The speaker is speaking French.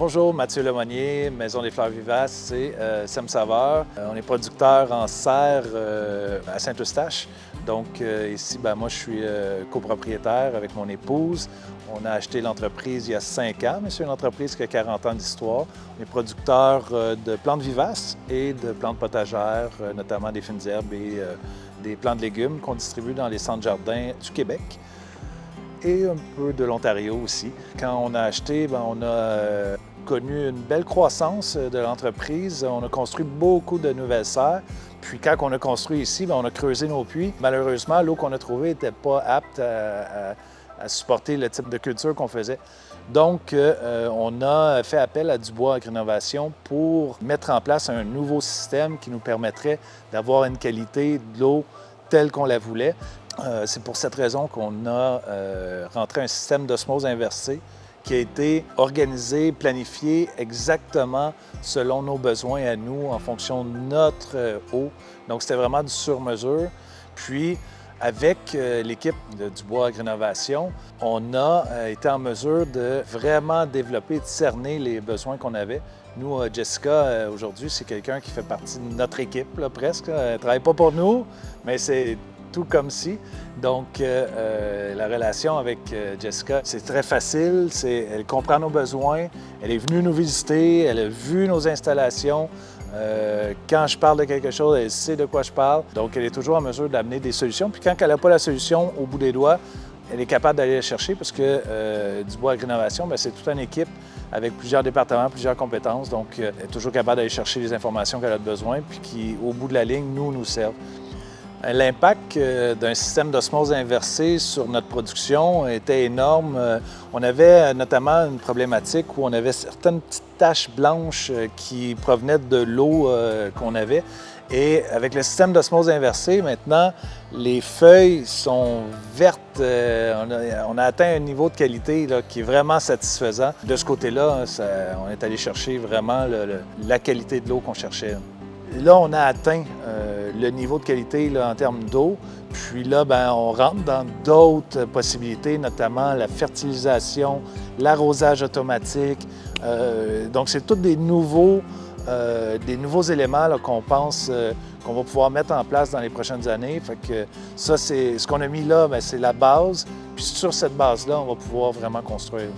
Bonjour, Mathieu Lemonnier, Maison des Fleurs Vivaces et Sème Saveur. On est producteur en serre à Saint-Eustache. Donc ici, moi je suis copropriétaire avec mon épouse. On a acheté l'entreprise il y a 5 ans, mais c'est une entreprise qui a 40 ans d'histoire. On est producteur de plantes vivaces et de plantes potagères, notamment des fines herbes et des plants de légumes qu'on distribue dans les centres jardins du Québec et un peu de l'Ontario aussi. Quand on a acheté, on a connu une belle croissance de l'entreprise. On a construit beaucoup de nouvelles serres. Puis quand on a construit ici, on a creusé nos puits. Malheureusement, l'eau qu'on a trouvée n'était pas apte à supporter le type de culture qu'on faisait. Donc, on a fait appel à Dubois Agrinovation pour mettre en place un nouveau système qui nous permettrait d'avoir une qualité de l'eau telle qu'on la voulait. C'est pour cette raison qu'on a rentré un système d'osmose inversée qui a été organisé, planifié exactement selon nos besoins à nous, en fonction de notre eau. Donc, c'était vraiment du sur-mesure. Puis, avec l'équipe de Dubois Agrinovation, on a été en mesure de vraiment développer, de cerner les besoins qu'on avait. Nous, Jessica, aujourd'hui, c'est quelqu'un qui fait partie de notre équipe, là, presque. Elle ne travaille pas pour nous, mais c'est tout comme si. Donc, la relation avec Jessica, c'est très facile. Elle comprend nos besoins. Elle est venue nous visiter. Elle a vu nos installations. Quand je parle de quelque chose, elle sait de quoi je parle. Donc, elle est toujours en mesure d'amener des solutions. Puis quand elle n'a pas la solution au bout des doigts, elle est capable d'aller la chercher parce que Dubois Agrinovation, c'est toute une équipe avec plusieurs départements, plusieurs compétences. Donc, elle est toujours capable d'aller chercher les informations qu'elle a besoin puis qui, au bout de la ligne, nous servent. L'impact d'un système d'osmose inversée sur notre production était énorme. On avait notamment une problématique où on avait certaines petites taches blanches qui provenaient de l'eau qu'on avait. Et avec le système d'osmose inversée, maintenant, les feuilles sont vertes. On a atteint un niveau de qualité là, qui est vraiment satisfaisant. De ce côté-là, on est allé chercher vraiment la qualité de l'eau qu'on cherchait. Là, on a atteint le niveau de qualité là, en termes d'eau. Puis là, on rentre dans d'autres possibilités, notamment la fertilisation, l'arrosage automatique. Donc, c'est tous des nouveaux éléments qu'on pense qu'on va pouvoir mettre en place dans les prochaines années. Fait que ça, c'est ce qu'on a mis là, c'est la base. Puis sur cette base-là, on va pouvoir vraiment construire.